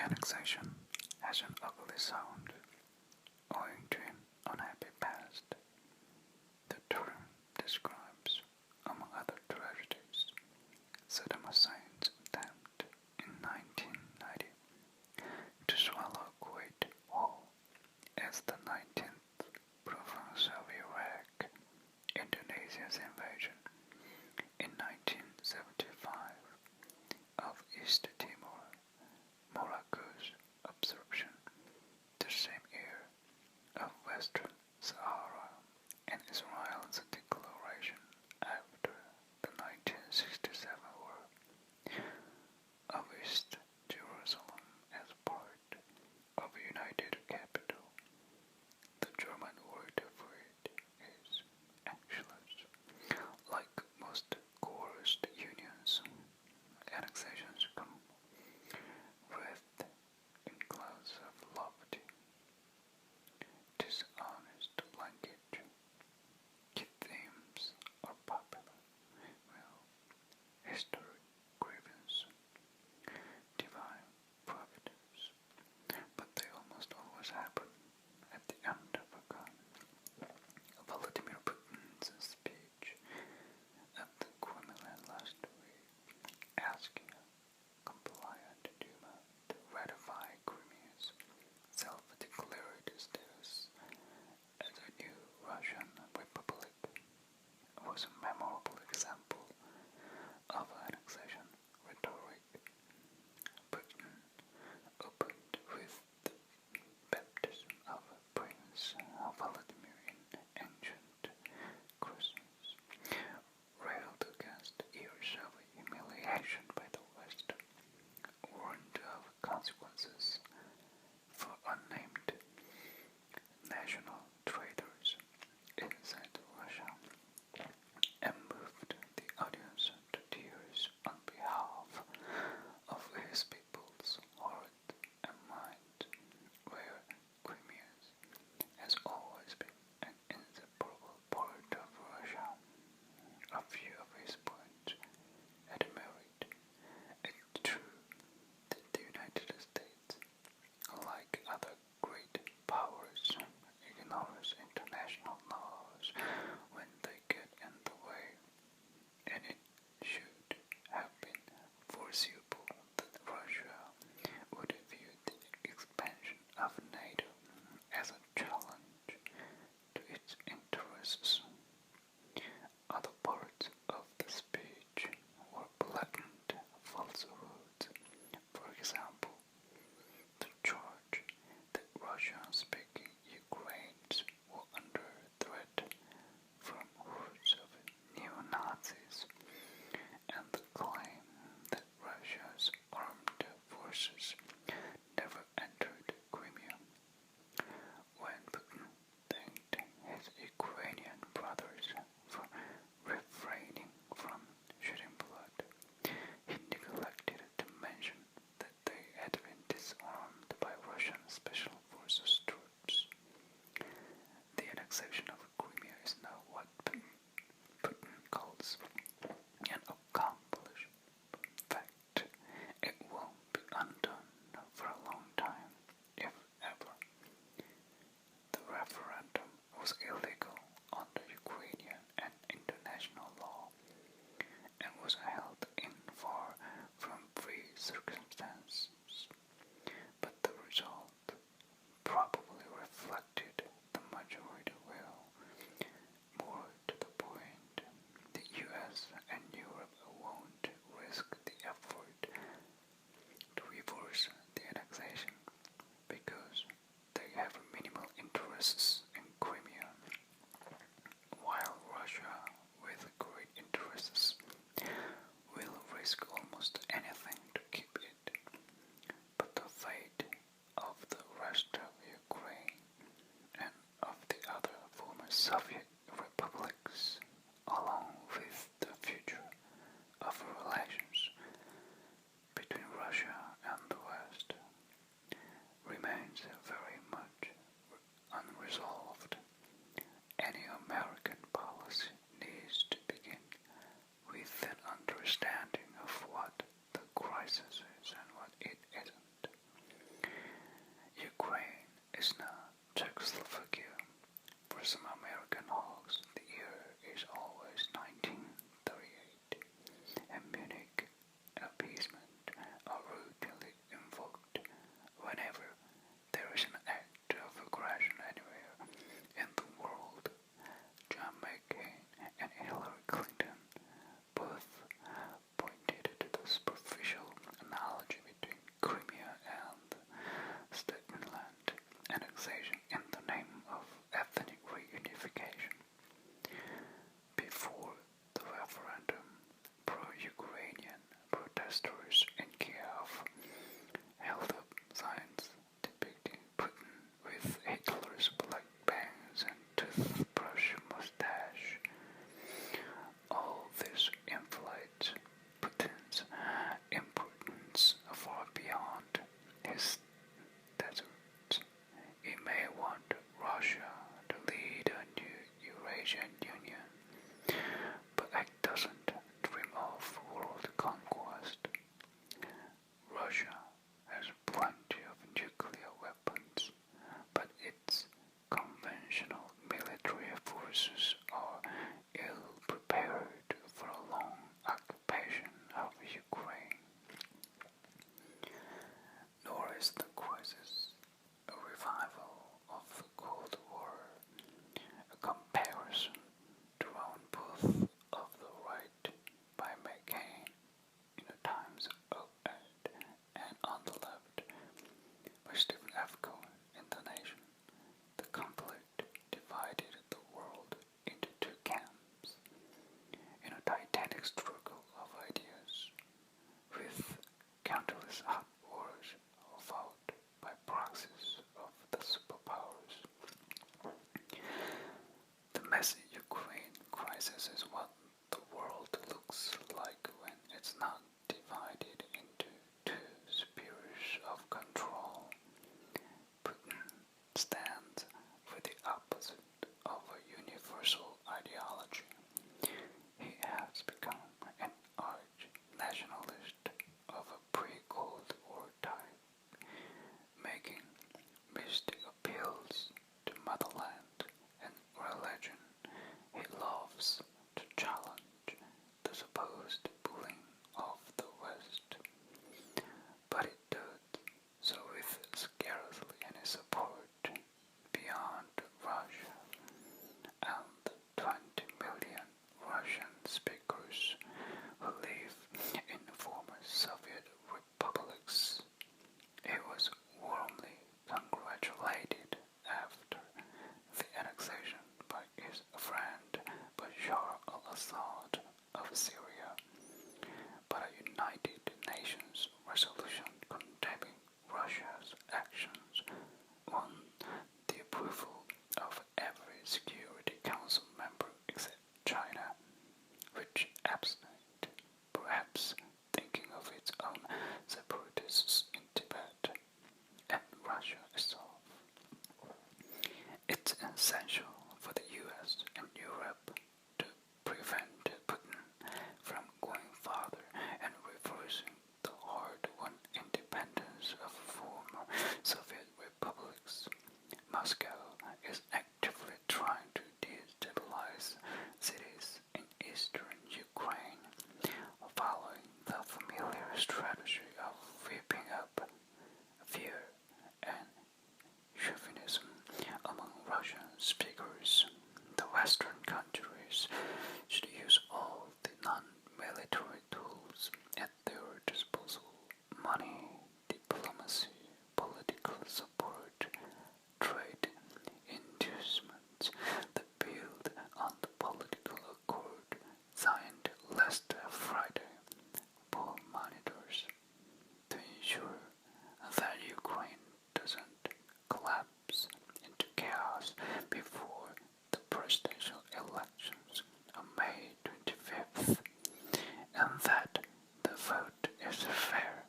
Annexation has an ugly sound owing to an unhappy past. The term describes, among other tragedies, Saddam Hussein's attempt in 1990 to swallow Kuwait whole as the 19th province of Iraq, Indonesia's invasion in 1975 of East Timor, Morocco's absorption the same year of Western Sahara, and Israel's declaration after the 1967 war of East Jerusalem as part of a united capital. The German word for it is Anschluss. Like most coerced unions, annexations come wreathed in clouds of lofty, dishonest language. Key themes are popular, history, grievance, divine providence, but they almost always happen at the end of a gun. Vladimir Putin's speech at the Kremlin last week, asking a compliant Duma to ratify Crimea's self-declared status as a new Russian republic, was a memorable example of annexation rhetoric. Putin opened with the baptism of Prince Vladimir in ancient Christmas, railed against years of humiliation by the West, warned of consequences for unnamed national traitors inside Russia, and moved the audience to tears on behalf of his people's heart and mind, where Crimea has always been an inseparable part of Russia. A few of his points had merit. It's true that the United States, like other great powers, ignores international laws when they get in the way, and it should have been foreseeable that Russia would view the expansion of NATO as a challenge to its interests. Other parts of the speech were blatant falsehoods. For example, the charge that Russian-speaking Ukrainians were under threat from hordes of neo-Nazis, and the claim that Russia's armed forces never entered Crimea. When Putin thanked his Ukrainian brothers for refraining from shedding blood, he neglected to mention that they had been disarmed by Russian Special Forces troops. The annexation of Crimea is now what Putin calls an accomplished fact. It won't be undone for a long time, if ever. The referendum was illegal under Ukrainian and international law, and was held in far from free circumstances, but the result probably reflected the majority will. More to the point, the US and Europe won't risk the effort to reverse the annexation because they have minimal interests in Crimea, while Russia, with great interests, will risk almost anything to keep it. as hot wars fought by proxies of the superpowers. The messy Ukraine crisis is what the world looks like when it's not divided into two spheres of control. Putin stands for the opposite of a universal ideology. He has become an arch-nationalist of a pre-Cold War type, making mystic appeals to motherland and religion. He loves to challenge the supposed bullying of the West, but it did so with scarcely any support beyond Russia and the 20 million Russian speakers who live in former Soviet republics. He was warmly congratulated after the annexation by his friend Bashar al-Assad of Syria, but a United Nations resolution condemning Russia's actions won the approval of every Security Council member except China, which abstained, perhaps thinking of its own separatists in Tibet and Russia itself. It's essential for the US and Europe to prevent Putin from going farther and reversing the hard-won independence of former Soviet republics. Moscow is actively trying to destabilize cities in eastern Ukraine, following the familiar strategy of whipping up fear and chauvinism among Russian speakers. The Western countries should use all the non-military tools at their disposal: money, diplomacy, political support, trade inducements that build on the political accord signed last Friday, poll monitors, to ensure that Ukraine doesn't collapse into chaos before the presidential elections on May 25th, and that the vote is fair.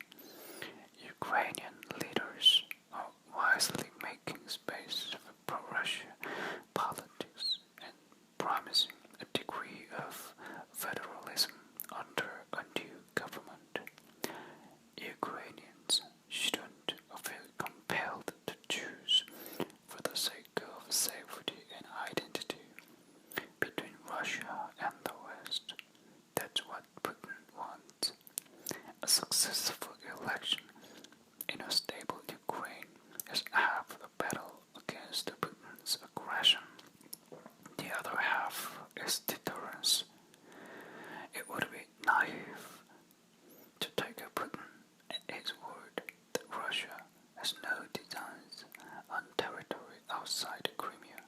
Ukrainian leaders are wisely making space for pro-Russia politics and promising a degree of federalism under a new government. Ukrainians shouldn't feel compelled to choose, for the sake of safety and identity, between Russia and the West. That's what Putin wants: a successful election in a stable Ukraine is half a battle against Putin's aggression. The other half is deterrence. It would be naive to take Putin at his word that Russia has no designs on territory outside Crimea.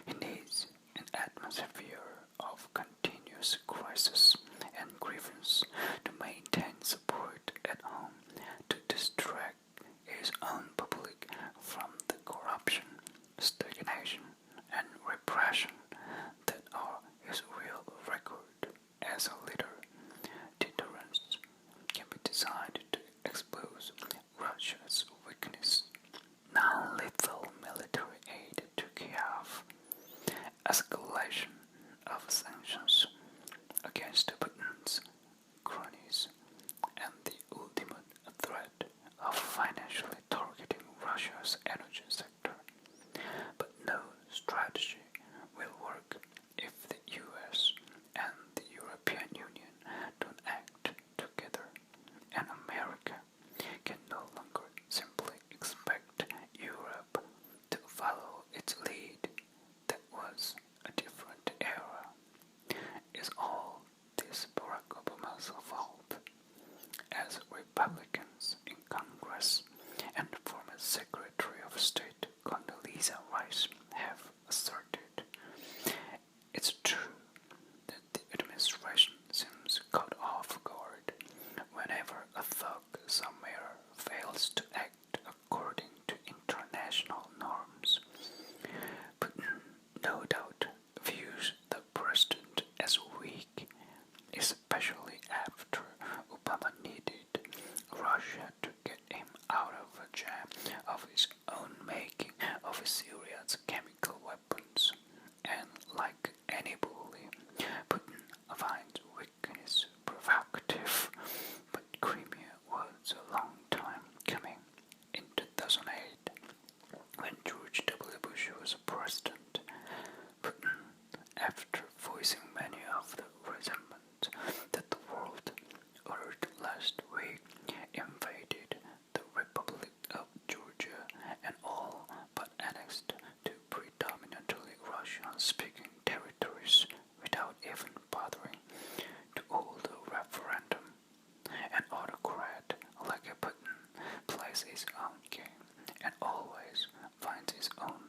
He needs an atmosphere of continuous crisis and grievance to maintain support at home, to distract his own public from the corruption, stagnation, and repression that are his real record as a leader. Deterrence can be designed to expose Russia's weakness: non-lethal military aid to Kiev, escalation of sanctions against Putin's cronies, and the ultimate threat of financially targeting Russia's energy sector. But no strategy will work if the US and the European Union don't act together, and America can no longer simply expect Europe to follow its lead. That was a different era. Is all this Barack Obama's fault? As Republicans in Congress and former Secretary of State Condoleezza Rice have asserted, it's true that the administration seems caught off guard whenever a thug somewhere Russia to get him out of a jam of his own making of Syria's chemical weapons. And like any bully, Putin finds weakness provocative, but Crimea was a long time coming. In 2008, when George W. Bush was president, Putin, after voicing many of the resentment that the world uttered last week, invaded the Republic of Georgia and all but annexed two predominantly Russian-speaking territories without even bothering to hold a referendum. An autocrat like a Putin plays his own game and always finds his own